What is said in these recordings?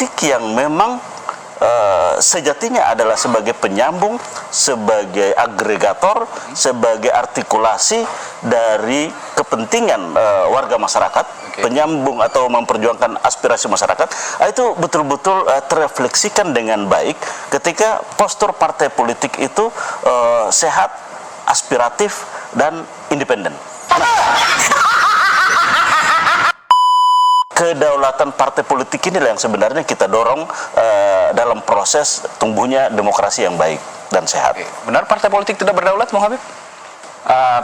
politik yang memang sejatinya adalah sebagai penyambung, sebagai agregator, sebagai artikulasi dari kepentingan warga masyarakat, penyambung atau memperjuangkan aspirasi masyarakat. Itu betul-betul terefleksikan dengan baik ketika postur partai politik itu sehat, aspiratif, dan independen. Kedaulatan partai politik inilah yang sebenarnya kita dorong dalam proses tumbuhnya demokrasi yang baik dan sehat. Benar partai politik tidak berdaulat, Bung Habib?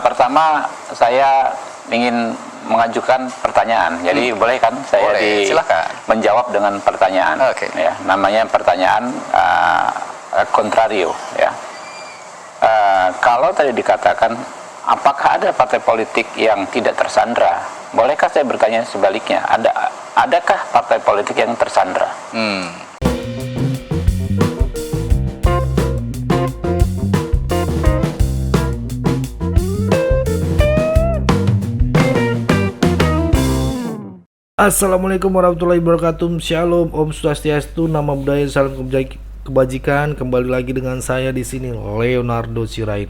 Pertama, saya ingin mengajukan pertanyaan. Jadi boleh kan saya silakan menjawab dengan pertanyaan. Ya, namanya pertanyaan kontrario. Ya. Kalau tadi dikatakan, apakah ada partai politik yang tidak tersandra? Bolehkah saya bertanya sebaliknya? Adakah partai politik yang tersandra? Assalamualaikum warahmatullahi wabarakatuh. Shalom, Om Swastiastu, nama budaya, salam kebajikan. Kembali lagi dengan saya di sini, Leonardo Sirait.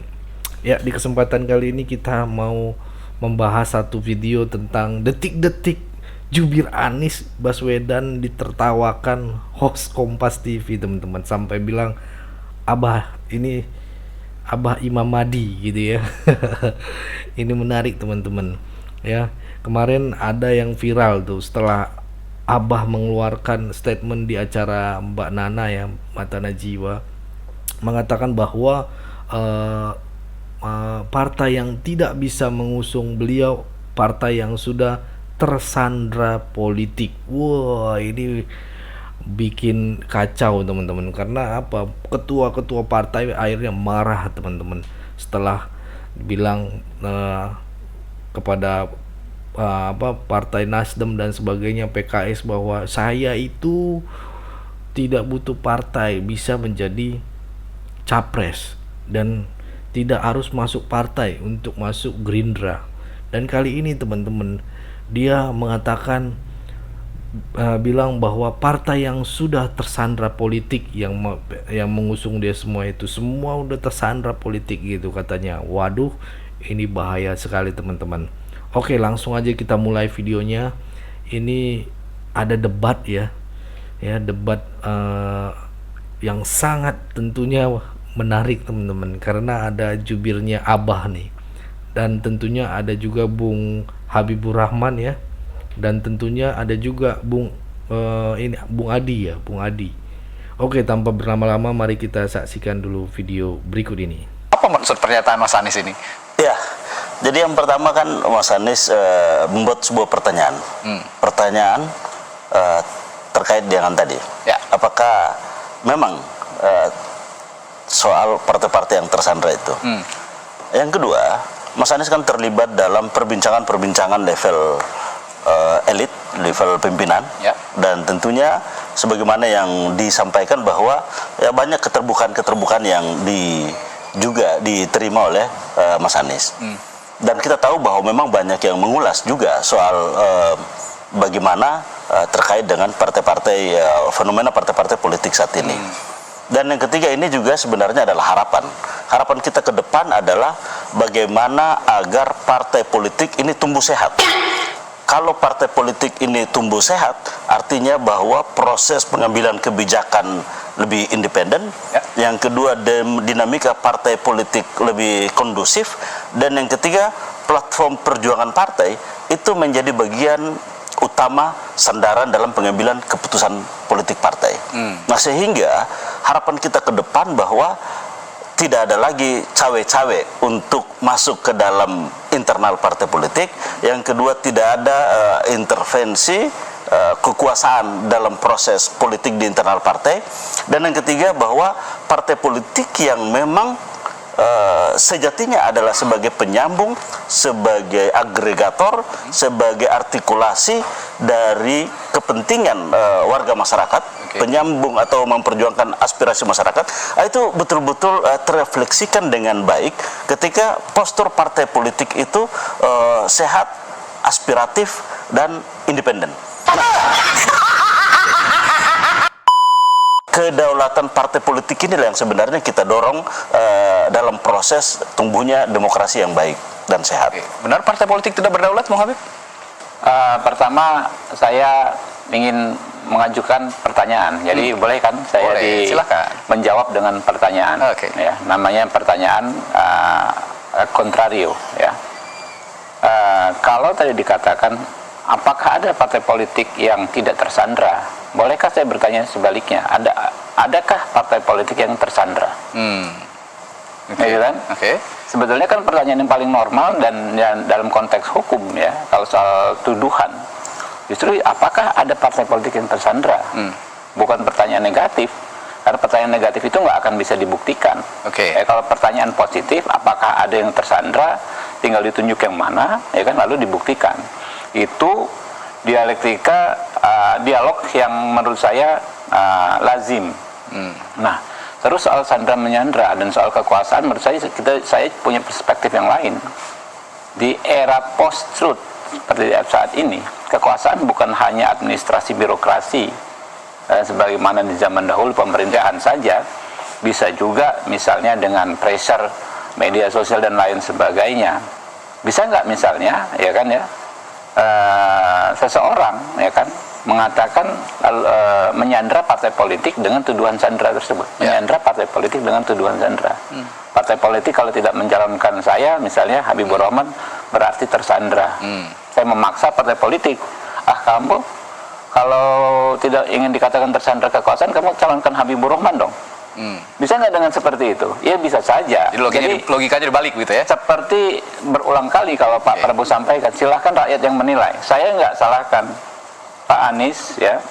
Ya, di kesempatan kali ini kita mau membahas satu video tentang detik-detik jubir Anies Baswedan ditertawakan host Kompas TV, teman-teman, sampai bilang Abah ini Abah Imam Mahdi gitu ya. Ini menarik, teman-teman. Ya, kemarin ada yang viral tuh setelah Abah mengeluarkan statement di acara Mbak Nana ya, Mata Najwa, mengatakan bahwa partai yang tidak bisa mengusung beliau partai yang sudah tersandra politik. Wah, ini bikin kacau, teman-teman. Karena apa? Ketua-ketua partai akhirnya marah, teman-teman, setelah bilang kepada Partai Nasdem dan sebagainya, PKS, bahwa saya itu tidak butuh partai, bisa menjadi capres dan tidak harus masuk partai untuk masuk Gerindra. Dan kali ini, teman-teman, dia mengatakan bilang bahwa partai yang sudah tersandra politik, yang mengusung dia semua itu semua udah tersandra politik gitu katanya. Waduh, ini bahaya sekali, teman-teman. Oke, langsung aja kita mulai videonya. Ini ada debat ya, debat yang sangat tentunya menarik, teman-teman, karena ada jubirnya Abah nih, dan tentunya ada juga Bung Habibur Rahman ya, dan tentunya ada juga Bung Adi ya, Bung Adi. Oke, tanpa berlama-lama, mari kita saksikan dulu video berikut ini. Apa maksud pernyataan Mas Anies ini? Ya, jadi yang pertama kan Mas Anies membuat sebuah pertanyaan. Pertanyaan terkait dengan tadi. Ya. Apakah memang soal partai-partai yang tersandra itu? Yang kedua, Mas Anies kan terlibat dalam perbincangan-perbincangan level elit, level pimpinan, dan tentunya sebagaimana yang disampaikan bahwa ya banyak keterbukaan yang juga diterima oleh Mas Anies. Dan kita tahu bahwa memang banyak yang mengulas juga soal bagaimana terkait dengan partai-partai, fenomena partai-partai politik saat ini. Dan yang ketiga ini juga sebenarnya adalah harapan kita ke depan adalah bagaimana agar partai politik ini tumbuh sehat. Kalau partai politik ini tumbuh sehat, artinya bahwa proses pengambilan kebijakan lebih independen. Yang kedua, dinamika partai politik lebih kondusif. Dan yang ketiga, platform perjuangan partai itu menjadi bagian utama sandaran dalam pengambilan keputusan politik partai. Nah, sehingga harapan kita ke depan bahwa tidak ada lagi cawe-cawe untuk masuk ke dalam internal partai politik. Yang kedua, tidak ada intervensi kekuasaan dalam proses politik di internal partai. Dan yang ketiga, bahwa partai politik yang memang sejatinya adalah sebagai penyambung, sebagai agregator, sebagai artikulasi dari kepentingan warga masyarakat, penyambung atau memperjuangkan aspirasi masyarakat. Itu betul-betul terefleksikan dengan baik ketika postur partai politik itu sehat, aspiratif, dan independen. kedaulatan partai politik inilah yang sebenarnya kita dorong dalam proses tumbuhnya demokrasi yang baik dan sehat. Benar partai politik tidak berdaulat, Bung Habib? Pertama, saya ingin mengajukan pertanyaan. Jadi boleh kan saya silakan menjawab dengan pertanyaan. Ya, namanya pertanyaan kontrario. Ya. Kalau tadi dikatakan, apakah ada partai politik yang tidak tersandra? Bolehkah saya bertanya sebaliknya? Adakah partai politik yang tersandra? Ya, kan? Sebetulnya kan pertanyaan yang paling normal dan dalam konteks hukum ya, kalau soal tuduhan, justru apakah ada partai politik yang tersandra? Bukan pertanyaan negatif, karena pertanyaan negatif itu nggak akan bisa dibuktikan. Kalau pertanyaan positif, apakah ada yang tersandra, tinggal ditunjuk yang mana, ya kan, lalu dibuktikan. Itu dialektika, dialog yang menurut saya lazim. Nah, terus soal sandra menyandra dan soal kekuasaan, menurut saya saya punya perspektif yang lain. Di era post-truth seperti saat ini, kekuasaan bukan hanya administrasi birokrasi sebagaimana di zaman dahulu pemerintahan saja, bisa juga misalnya dengan pressure media sosial dan lain sebagainya. Bisa nggak misalnya, ya kan ya, seseorang ya kan mengatakan menyandra partai politik dengan tuduhan sandra tersebut. Menyandra partai politik dengan tuduhan sandra. Partai politik kalau tidak mencalonkan saya, misalnya Habibur Rahman, berarti tersandra. Saya memaksa partai politik, kamu kalau tidak ingin dikatakan tersandra kekuasaan, kamu calonkan Habibur Rahman dong. Bisa nggak dengan seperti itu? Ya bisa saja. Jadi logikanya dibalik gitu ya? Seperti berulang kali kalau Pak Prabowo sampaikan, silahkan rakyat yang menilai. Saya nggak salahkan Pak Anies ya,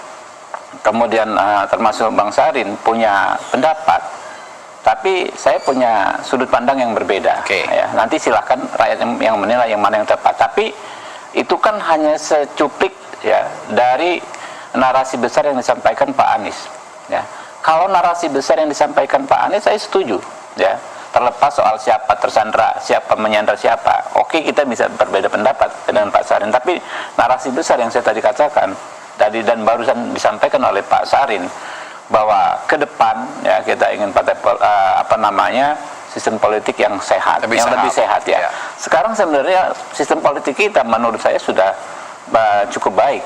kemudian termasuk Bang Sarin punya pendapat, tapi saya punya sudut pandang yang berbeda. Ya, nanti silahkan rakyat yang menilai yang mana yang tepat. Tapi itu kan hanya secuplik ya dari narasi besar yang disampaikan Pak Anies. Ya, kalau narasi besar yang disampaikan Pak Anies saya setuju. Ya, terlepas soal siapa tersandra, siapa menyandra siapa. Oke, kita bisa berbeda pendapat dengan Pak Sarin, tapi narasi besar yang saya tadi katakan tadi dan barusan disampaikan oleh Pak Sarin bahwa ke depan ya kita ingin partai sistem politik yang sehat, lebih sehat ya. Sekarang sebenarnya sistem politik kita menurut saya sudah cukup baik.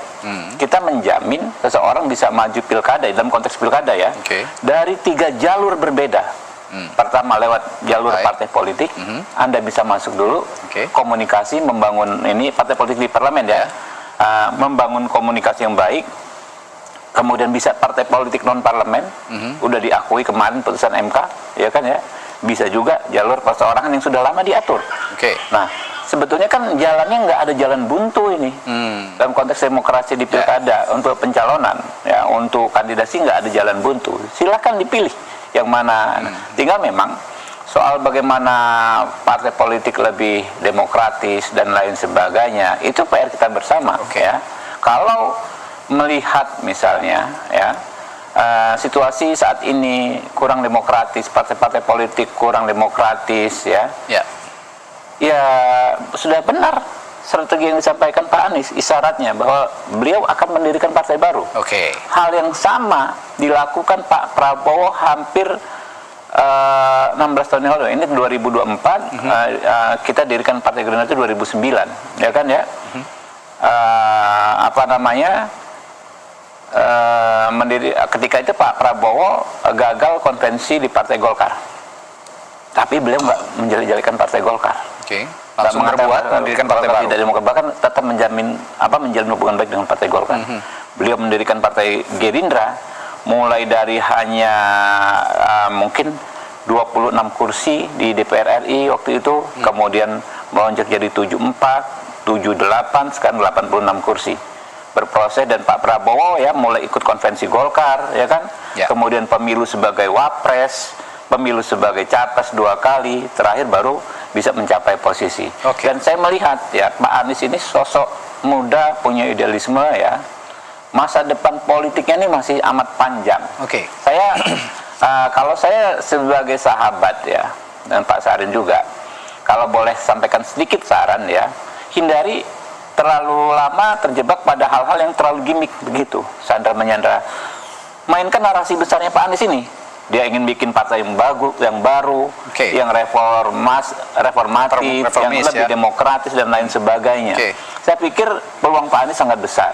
Kita menjamin seseorang bisa maju pilkada dalam konteks pilkada ya, dari 3 jalur berbeda. Pertama lewat jalur partai politik, Anda bisa masuk dulu, komunikasi, membangun ini partai politik di parlemen ya, membangun komunikasi yang baik, kemudian bisa partai politik non parlemen, udah diakui kemarin putusan MK, ya kan ya, bisa juga jalur perseorangan yang sudah lama diatur. Nah, sebetulnya kan jalannya nggak ada jalan buntu ini dalam konteks demokrasi di pilkada untuk pencalonan ya, untuk kandidasi nggak ada jalan buntu. Silakan dipilih yang mana. Tinggal memang soal bagaimana partai politik lebih demokratis dan lain sebagainya, itu PR kita bersama. Ya. Kalau melihat misalnya ya situasi saat ini kurang demokratis, partai-partai politik kurang demokratis ya. Ya sudah benar strategi yang disampaikan Pak Anies, isyaratnya bahwa beliau akan mendirikan partai baru. Hal yang sama dilakukan Pak Prabowo hampir 16 tahun yang lalu. Ini 2024, kita dirikan Partai Gerindra itu 2009, ya kan ya. Ketika itu Pak Prabowo gagal konvensi di Partai Golkar, tapi beliau nggak menjadi-jadikan Partai Golkar. Langsung berbuat mendirikan partai baru. Tidak demokrat, bahkan tetap menjalin hubungan baik dengan Partai Golkar. Beliau mendirikan Partai Gerindra mulai dari hanya mungkin 26 kursi di DPR RI waktu itu, kemudian melonjak jadi 74, 78, sekarang 86 kursi. Berproses, dan Pak Prabowo ya mulai ikut konvensi Golkar, ya kan? Kemudian pemilu sebagai wapres, pemilu sebagai capres 2 kali, terakhir baru bisa mencapai posisi. Dan saya melihat ya Pak Anies ini sosok muda, punya idealisme ya. Masa depan politiknya ini masih amat panjang. Saya kalau saya sebagai sahabat ya, dan Pak Sarin juga, kalau boleh sampaikan sedikit saran ya, hindari terlalu lama terjebak pada hal-hal yang terlalu gimmick begitu, sandra menyandra. mainkan narasi besarnya Pak Anies ini. Dia ingin bikin partai yang bagus, yang baru, yang reformatif, yang lebih demokratis dan lain sebagainya. Saya pikir peluang Pak Anies sangat besar.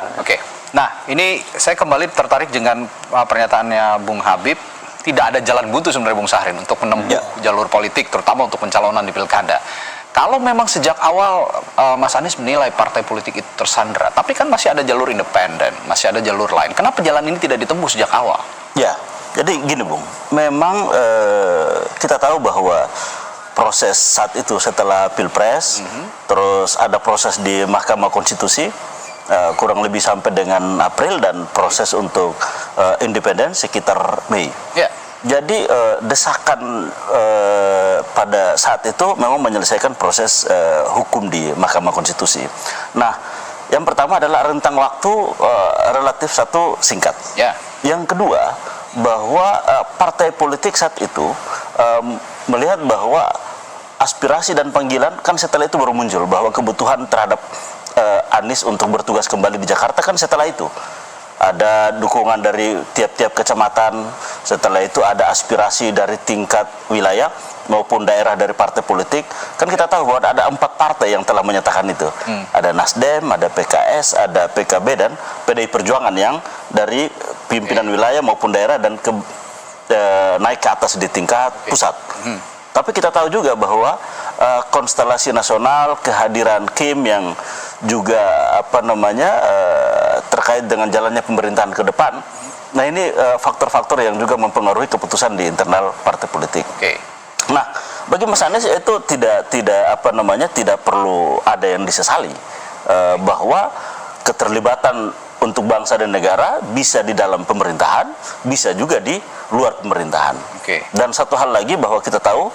Nah, ini saya kembali tertarik dengan pernyataannya Bung Habib. Tidak ada jalan buntu sebenarnya Bung Syahrin untuk menempuh jalur politik, terutama untuk pencalonan di pilkada. Kalau memang sejak awal Mas Anies menilai partai politik itu tersandra, tapi kan masih ada jalur independen, masih ada jalur lain. Kenapa jalan ini tidak ditempuh sejak awal? Ya, jadi gini Bung, memang kita tahu bahwa proses saat itu setelah Pilpres, terus ada proses di Mahkamah Konstitusi, kurang lebih sampai dengan April, dan proses untuk independen sekitar Mei. Jadi desakan pada saat itu memang menyelesaikan proses hukum di Mahkamah Konstitusi. Nah, yang pertama adalah rentang waktu relatif satu singkat. Yang kedua, bahwa partai politik saat itu melihat bahwa aspirasi dan panggilan kan setelah itu baru muncul, bahwa kebutuhan terhadap Anies untuk bertugas kembali di Jakarta kan setelah itu. Ada dukungan dari tiap-tiap kecamatan, setelah itu ada aspirasi dari tingkat wilayah maupun daerah dari partai politik. Kan kita tahu bahwa ada 4 partai yang telah menyatakan itu. Ada Nasdem, ada PKS, ada PKB, dan PDI Perjuangan yang dari pimpinan wilayah maupun daerah dan naik ke atas di tingkat pusat. Tapi kita tahu juga bahwa konstelasi nasional, kehadiran Kim yang juga terkait dengan jalannya pemerintahan ke depan. Nah, ini faktor-faktor yang juga mempengaruhi keputusan di internal partai politik. Nah, bagi Mas Anies itu tidak perlu ada yang disesali, bahwa keterlibatan untuk bangsa dan negara bisa di dalam pemerintahan, bisa juga di luar pemerintahan. Dan satu hal lagi, bahwa kita tahu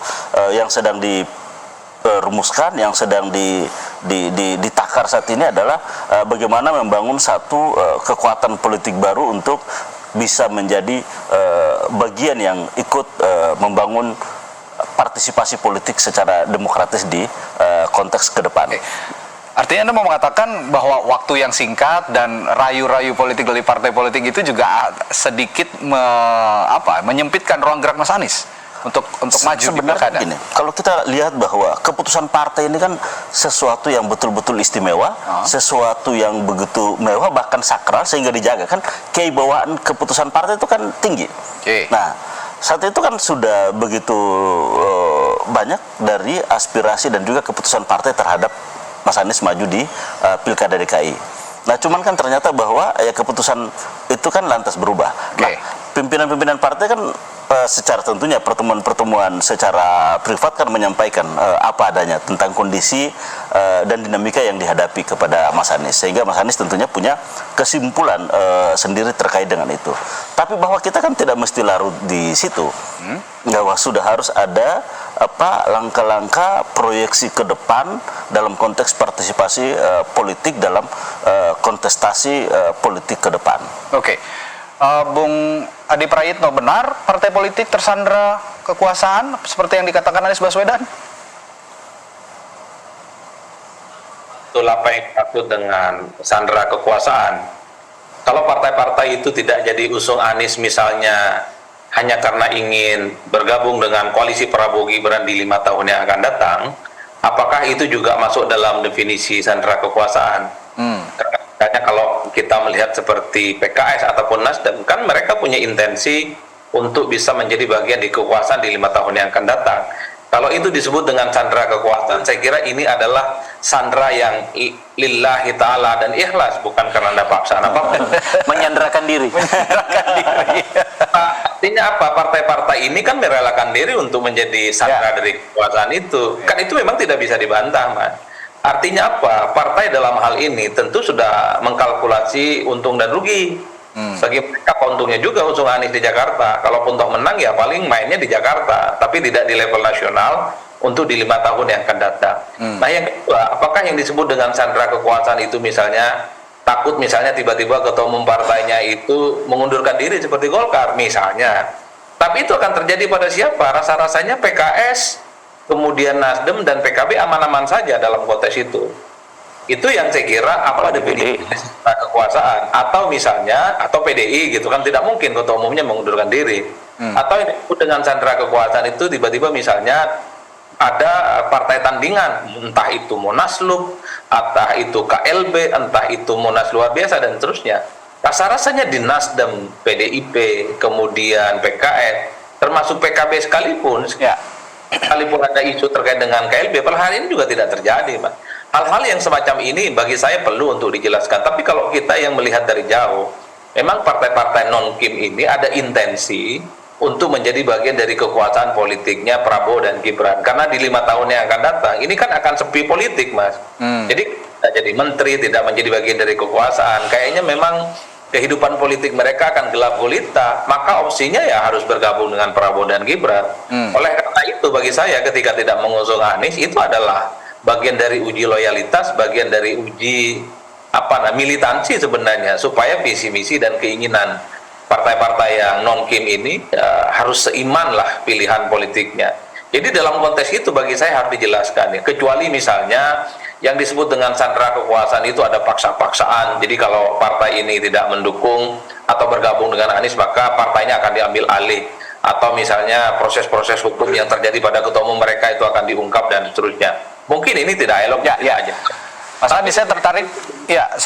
yang sedang dirumuskan, yang sedang ditakar saat ini adalah bagaimana membangun satu kekuatan politik baru untuk bisa menjadi bagian yang ikut membangun partisipasi politik secara demokratis di konteks ke depan. Artinya Anda mau mengatakan bahwa waktu yang singkat dan rayu-rayu politik dari partai politik itu juga sedikit menyempitkan ruang gerak Mas Anies untuk maju di pilkada. Gini, kalau kita lihat bahwa keputusan partai ini kan sesuatu yang betul-betul istimewa, sesuatu yang begitu mewah, bahkan sakral, sehingga dijaga. Kan kewibawaan keputusan partai itu kan tinggi. Nah, saat itu kan sudah begitu banyak dari aspirasi dan juga keputusan partai terhadap Mas Anies maju di Pilkada DKI. Nah, cuman kan ternyata bahwa keputusan itu kan lantas berubah. Nah, pimpinan-pimpinan partai kan secara tentunya pertemuan-pertemuan secara privat kan menyampaikan apa adanya tentang kondisi dan dinamika yang dihadapi kepada Mas Anies, sehingga Mas Anies tentunya punya kesimpulan sendiri terkait dengan itu. Tapi bahwa kita kan tidak mesti larut di situ, bahwa sudah harus ada langkah-langkah proyeksi ke depan dalam konteks partisipasi politik dalam kontestasi politik ke depan. Bung Adi Prayitno, benar partai politik tersandra kekuasaan seperti yang dikatakan Anies Baswedan? Betul apa yang dimaksud dengan sandra kekuasaan. Kalau partai-partai itu tidak jadi usung Anies misalnya hanya karena ingin bergabung dengan koalisi Prabowo Gibran di 5 tahun yang akan datang, apakah itu juga masuk dalam definisi sandra kekuasaan? Karena kalau kita melihat seperti PKS ataupun Nasdem, kan mereka punya intensi untuk bisa menjadi bagian di kekuasaan di 5 tahun yang akan datang. Kalau itu disebut dengan sandra kekuasaan, saya kira ini adalah sandra yang lillahi ta'ala dan ikhlas, bukan karena ada paksaan apapun. Menyandrakan diri. Artinya apa? Partai-partai ini kan merelakan diri untuk menjadi sandra dari kekuasaan itu. Kan itu memang tidak bisa dibantah, Mas. Artinya apa? Partai dalam hal ini tentu sudah mengkalkulasi untung dan rugi. Bagi mereka untungnya juga usung Anies di Jakarta. Kalaupun toh menang ya paling mainnya di Jakarta, tapi tidak di level nasional untuk di 5 tahun yang akan datang. Nah, yang kedua, apakah yang disebut dengan sandra kekuasaan itu misalnya takut misalnya tiba-tiba ketua umum partainya itu mengundurkan diri seperti Golkar misalnya. Tapi itu akan terjadi pada siapa? Rasa-rasanya PKS, kemudian Nasdem dan PKB aman-aman saja dalam konteks itu. Itu yang saya kira apa definisi kekuasaan, atau misalnya atau PDI gitu kan, tidak mungkin ketua umumnya mengundurkan diri. Atau yang disebut dengan sandera kekuasaan itu tiba-tiba misalnya ada partai tandingan, entah itu Munaslup, entah itu KLB, entah itu Munas luar biasa dan seterusnya. Rasa-rasanya di Nasdem, PDIP, kemudian PKS, termasuk PKB sekalipun, sekalipun ada isu terkait dengan KLB, per hari ini juga tidak terjadi, Mas. Hal-hal yang semacam ini bagi saya perlu untuk dijelaskan. Tapi kalau kita yang melihat dari jauh, memang partai-partai non-Kim ini ada intensi untuk menjadi bagian dari kekuasaan politiknya Prabowo dan Gibran. Karena di 5 tahun yang akan datang, ini kan akan sepi politik, Mas. Jadi tidak jadi menteri, tidak menjadi bagian dari kekuasaan. Kayaknya memang kehidupan politik mereka akan gelap gulita. Maka opsinya ya harus bergabung dengan Prabowo dan Gibran. Oleh karena itu bagi saya ketika tidak mengusung Anies, itu adalah bagian dari uji loyalitas, bagian dari uji militansi sebenarnya, supaya visi misi dan keinginan partai-partai yang non-Kim ini harus seiman lah pilihan politiknya. Jadi dalam konteks itu bagi saya harus dijelaskan ya. Kecuali misalnya yang disebut dengan sandera kekuasaan itu ada paksa-paksaan. Jadi kalau partai ini tidak mendukung atau bergabung dengan Anies, maka partainya akan diambil alih. Atau misalnya proses-proses hukum yang terjadi pada ketua umum mereka itu akan diungkap dan seterusnya. Mungkin ini tidak elok aja. Mas Andi, saya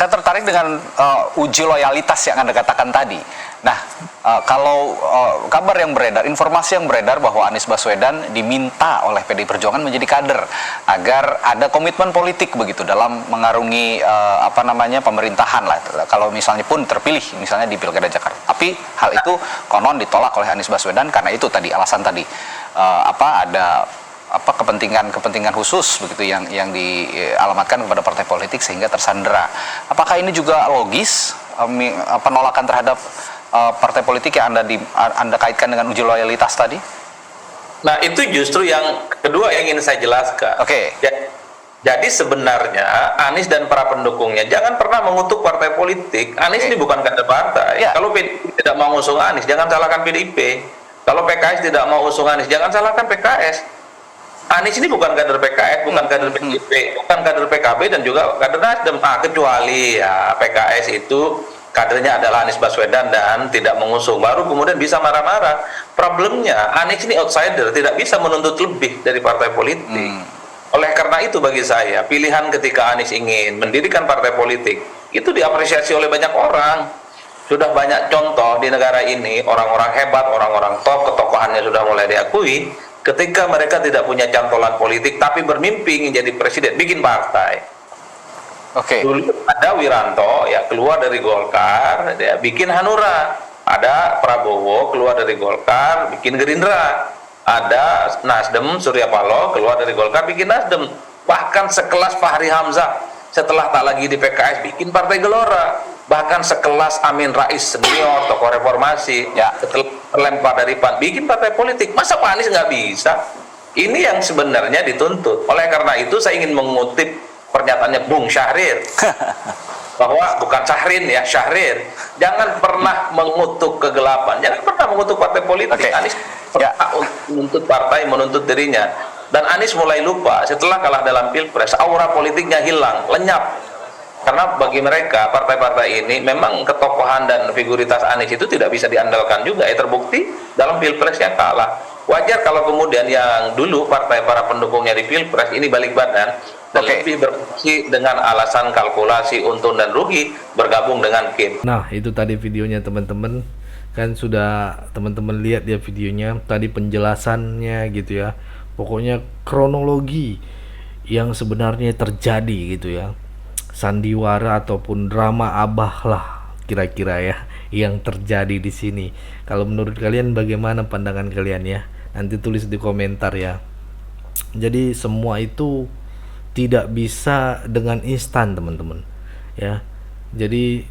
tertarik dengan uji loyalitas yang Anda katakan tadi. Nah, kalau kabar yang beredar, informasi yang beredar bahwa Anies Baswedan diminta oleh PDI Perjuangan menjadi kader agar ada komitmen politik begitu dalam mengarungi pemerintahan lah. Kalau misalnya pun terpilih misalnya di Pilkada Jakarta. Tapi hal itu konon ditolak oleh Anies Baswedan karena itu tadi alasan tadi ada kepentingan khusus begitu yang dialamatkan kepada partai politik sehingga tersandera. Apakah ini juga logis penolakan terhadap partai politik yang Anda kaitkan dengan uji loyalitas tadi? Nah, itu justru yang kedua yang ingin saya jelaskan. Oke. Jadi sebenarnya Anies dan para pendukungnya jangan pernah mengutuk partai politik. Anies ini bukan kader partai. Kalau PDIP tidak mau usung Anies, jangan salahkan PDIP. Kalau PKS tidak mau usung Anies, jangan salahkan PKS. Anies ini bukan kader PKS, bukan kader PDIP, bukan kader PKB dan juga kader Nasdem. Kecuali ya PKS itu kadernya adalah Anies Baswedan dan tidak mengusung, baru kemudian bisa marah-marah. Problemnya Anies ini outsider, tidak bisa menuntut lebih dari partai politik. Oleh karena itu bagi saya pilihan ketika Anies ingin mendirikan partai politik itu diapresiasi oleh banyak orang. Sudah banyak contoh di negara ini, orang-orang hebat, orang-orang top, ketokohannya sudah mulai diakui. Ketika mereka tidak punya cantolan politik tapi bermimpi ingin jadi presiden, bikin partai. Dulu ada Wiranto ya keluar dari Golkar, dia bikin Hanura. Ada Prabowo keluar dari Golkar, bikin Gerindra. Ada Nasdem, Surya Paloh keluar dari Golkar, bikin Nasdem. Bahkan sekelas Fahri Hamzah setelah tak lagi di PKS bikin Partai Gelora. Bahkan sekelas Amin Rais senior, tokoh reformasi, setelah terlempar dari PAN, bikin partai politik. Masa Pak Anies nggak bisa? Ini yang sebenarnya dituntut. Oleh karena itu saya ingin mengutip pernyataannya Bung Syahrir, bahwa bukan Syahrin ya, Syahrir. Jangan pernah mengutuk kegelapan, jangan pernah mengutuk partai politik. Anies pernah menuntut partai, menuntut dirinya. Dan Anies mulai lupa setelah kalah dalam Pilpres, aura politiknya hilang, lenyap. Karena bagi mereka, partai-partai ini memang ketokohan dan figuritas Anies itu tidak bisa diandalkan juga. Terbukti dalam Pilpres yang kalah. Wajar kalau kemudian yang dulu para pendukungnya di Pilpres ini balik badan dan lebih berfungsi dengan alasan kalkulasi untung dan rugi bergabung dengan Kim. Nah, itu tadi videonya teman-teman. Kan sudah teman-teman lihat ya videonya. Tadi penjelasannya gitu ya. Pokoknya kronologi yang sebenarnya terjadi gitu ya. Sandiwara ataupun drama abah lah kira-kira ya yang terjadi di sini. Kalau menurut kalian bagaimana pandangan kalian ya? Nanti tulis di komentar ya. Jadi semua itu tidak bisa dengan instan teman-teman ya. Jadi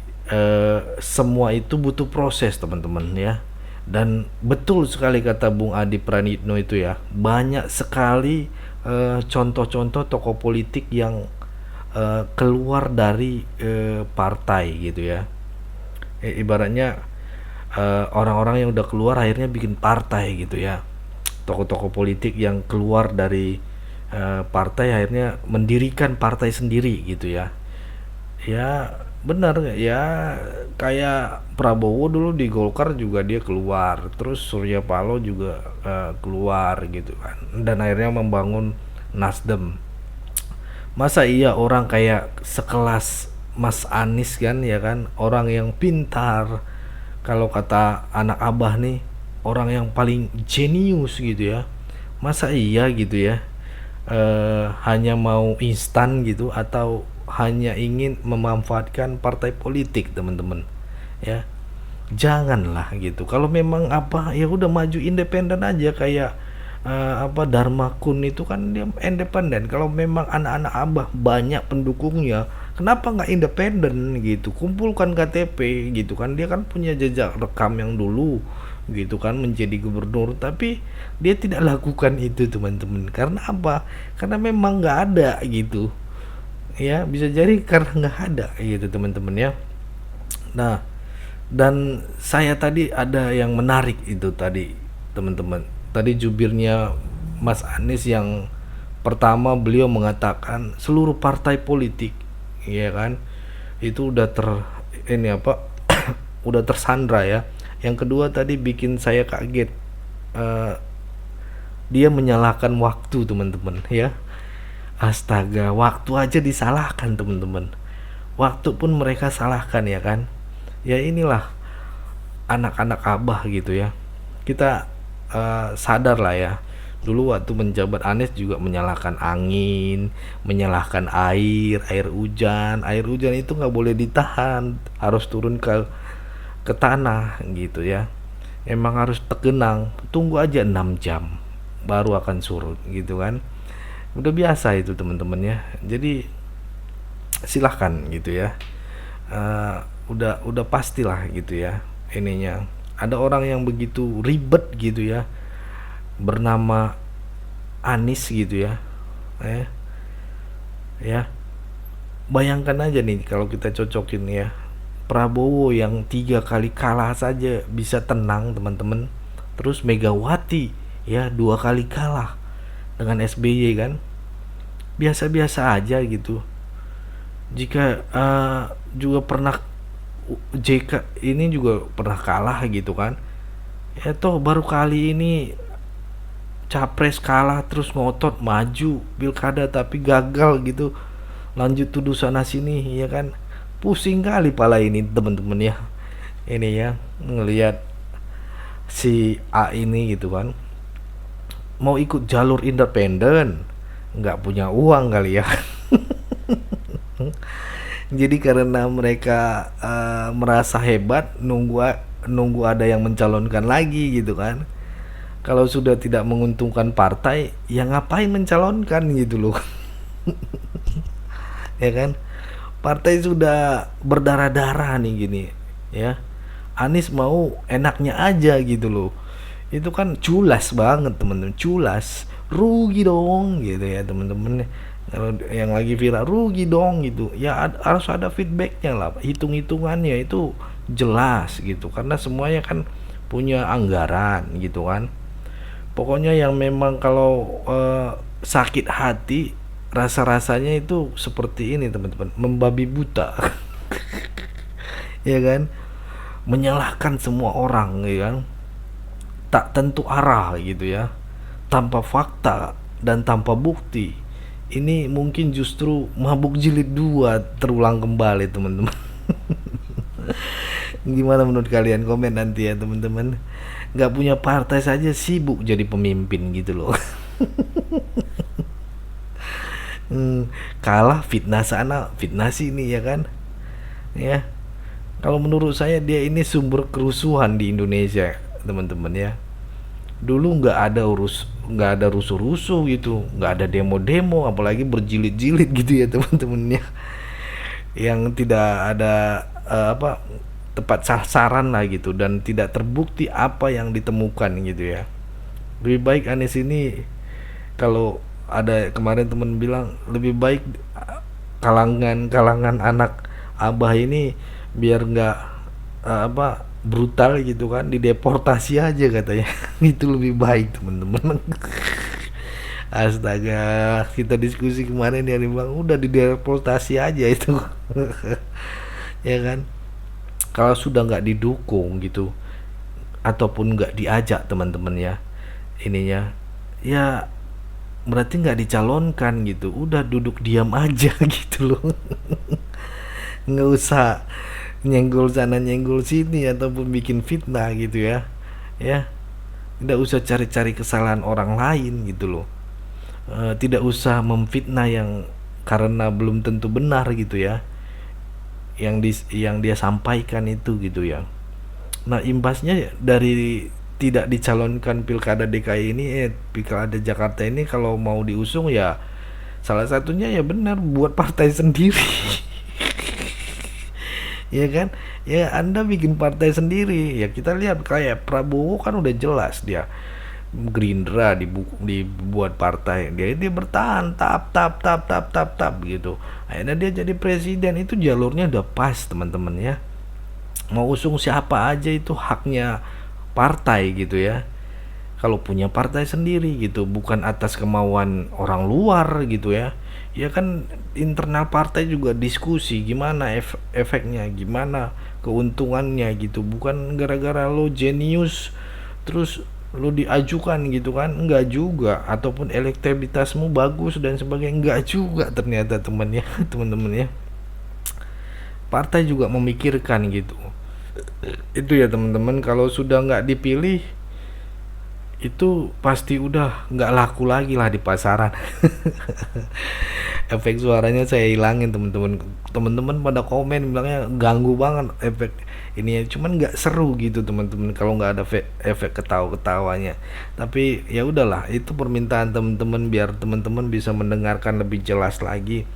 semua itu butuh proses teman-teman ya. Dan betul sekali kata Bung Adi Pranitno itu ya. Banyak sekali contoh-contoh tokoh politik yang keluar dari partai gitu ya. Ibaratnya orang-orang yang udah keluar akhirnya bikin partai gitu ya. Tokoh-tokoh politik yang keluar dari partai akhirnya mendirikan partai sendiri gitu ya. Ya benar ya, kayak Prabowo dulu di Golkar juga dia keluar, terus Surya Paloh juga keluar gitu kan, dan akhirnya membangun Nasdem. Masa iya orang kayak sekelas Mas Anies kan ya kan, orang yang pintar, kalau kata anak abah nih, orang yang paling jenius gitu ya, masa iya gitu ya, hanya mau instan gitu, atau hanya ingin memanfaatkan partai politik, teman-teman ya. Janganlah gitu. Kalau memang apa, ya udah maju independen aja, kayak apa Dharma Kun itu kan dia independen. Kalau memang anak-anak abah banyak pendukungnya, kenapa nggak independen gitu, kumpulkan KTP gitu kan, dia kan punya jejak rekam yang dulu gitu kan menjadi gubernur, tapi dia tidak lakukan itu, teman-teman. Karena apa? Karena memang nggak ada gitu ya, bisa jadi karena nggak ada gitu, teman-teman ya. Nah, dan saya tadi ada yang menarik itu tadi, teman-teman. Tadi jubirnya Mas Anies yang pertama, beliau mengatakan seluruh partai politik ya kan itu udah ini apa udah tersandra ya. Yang kedua tadi bikin saya kaget, dia menyalahkan waktu, teman-teman ya. Astaga, waktu aja disalahkan, teman-teman. Waktu pun mereka salahkan ya kan. Ya inilah anak-anak abah gitu ya. Kita sadar lah ya. Dulu waktu menjabat Anies juga menyalahkan angin, menyalahkan air hujan. Air hujan itu nggak boleh ditahan, harus turun ke tanah gitu ya. Emang harus tergenang, tunggu aja 6 jam baru akan surut gitu kan. Udah biasa itu, teman-teman ya. Jadi silahkan gitu ya, udah pastilah gitu ya ininya. Ada orang yang begitu ribet gitu ya, bernama Anies gitu ya. Ya bayangkan aja nih kalau kita cocokin ya, Prabowo yang 3 kali kalah saja bisa tenang, teman-teman. Terus Megawati ya 2 kali kalah dengan SBY kan, biasa-biasa aja gitu. Jika juga pernah JK ini juga pernah kalah gitu kan ya, toh baru kali ini capres kalah terus ngotot maju pilkada tapi gagal gitu, lanjut tuduh sana sini ya kan. Pusing kali pala ini, teman-teman ya. Ini ya ngelihat si A ini gitu kan, mau ikut jalur independen, nggak punya uang kali ya. Jadi karena mereka merasa hebat, nunggu ada yang mencalonkan lagi gitu kan. Kalau sudah tidak menguntungkan partai, ya ngapain mencalonkan gitu loh. Ya kan, partai sudah berdarah-darah nih gini ya. Anies mau enaknya aja gitu loh. Itu kan culas banget, teman-teman, culas. Rugi dong gitu ya, teman-teman. Kalau yang lagi viral, rugi dong gitu ya, harus ada feedbacknya lah, hitung-hitungannya itu jelas gitu, karena semuanya kan punya anggaran gitu kan. Pokoknya yang memang kalau sakit hati, rasa-rasanya itu seperti ini, teman-teman, membabi buta. Ya kan, menyalahkan semua orang ya kan, tak tentu arah gitu ya, tanpa fakta dan tanpa bukti. Ini mungkin justru mabuk jilid 2 terulang kembali, teman-teman. Gimana menurut kalian? Komen nanti ya, teman-teman. Gak punya partai saja sibuk jadi pemimpin gitu loh. Kalah fitnah sana, fitnah sini ya kan. Ya, kalau menurut saya dia ini sumber kerusuhan di Indonesia, teman-teman ya. Dulu nggak ada rusuh-rusuh gitu, nggak ada demo-demo, apalagi berjilid-jilid gitu ya, teman-teman ya. Yang tidak ada tepat sasaran lah gitu, dan tidak terbukti apa yang ditemukan gitu ya. Lebih baik Anies ini, kalau ada kemarin teman bilang, lebih baik kalangan anak abah ini biar nggak brutal gitu kan, dideportasi aja katanya. Itu lebih baik, teman-teman. Astaga, kita diskusi kemarin ya Bang, udah di deportasi aja itu. Ya kan? Kalau sudah nggak didukung gitu, ataupun nggak diajak teman-teman ya, ininya, ya berarti nggak dicalonkan gitu. Udah duduk diam aja gitu loh. Nggak usah nyenggol sana nyenggol sini ataupun bikin fitnah gitu ya. Ya, tidak usah cari-cari kesalahan orang lain gitu loh. Tidak usah memfitnah yang karena belum tentu benar gitu ya, yang dia sampaikan itu gitu ya. Nah, imbasnya dari tidak dicalonkan pilkada DKI ini, pilkada Jakarta ini, kalau mau diusung ya salah satunya ya benar buat partai sendiri. Ya kan, ya Anda bikin partai sendiri. Ya kita lihat kayak Prabowo kan udah jelas dia Gerindra dibuat partai, dia bertahan tap gitu, akhirnya dia jadi presiden. Itu jalurnya udah pas teman-teman ya. Mau usung siapa aja itu haknya partai gitu ya, kalau punya partai sendiri gitu, bukan atas kemauan orang luar gitu ya. Ya kan internal partai juga diskusi gimana efeknya, gimana keuntungannya gitu, bukan gara-gara lo jenius terus lo diajukan gitu kan, enggak juga, ataupun elektabilitasmu bagus dan sebagainya, enggak juga ternyata temennya. Teman-teman ya, partai juga memikirkan gitu. Itu ya teman-teman, kalau sudah nggak dipilih itu pasti udah nggak laku lagi lah di pasaran. Efek suaranya saya hilangin teman-teman. Teman-teman pada komen bilangnya ganggu banget efek ini, cuman nggak seru gitu teman-teman kalau nggak ada efek ketawa-ketawanya. Tapi ya udahlah, itu permintaan teman-teman biar teman-teman bisa mendengarkan lebih jelas lagi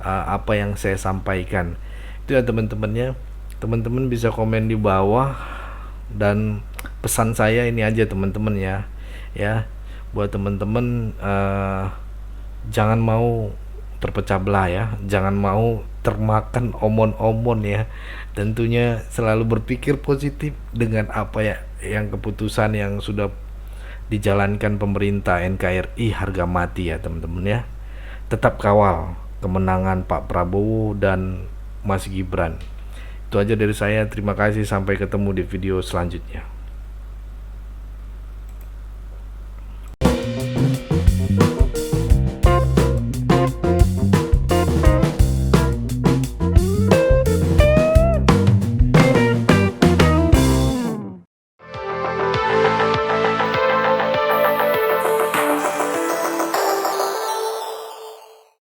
apa yang saya sampaikan. Itu ya teman-temannya. Teman-teman bisa komen di bawah, dan pesan saya ini aja teman-teman ya buat teman-teman, jangan mau terpecah belah ya, jangan mau termakan omon-omon ya. Tentunya selalu berpikir positif dengan apa ya yang keputusan yang sudah dijalankan pemerintah NKRI harga mati ya teman-teman ya. Tetap kawal kemenangan Pak Prabowo dan Mas Gibran. Itu aja dari saya, terima kasih, sampai ketemu di video selanjutnya.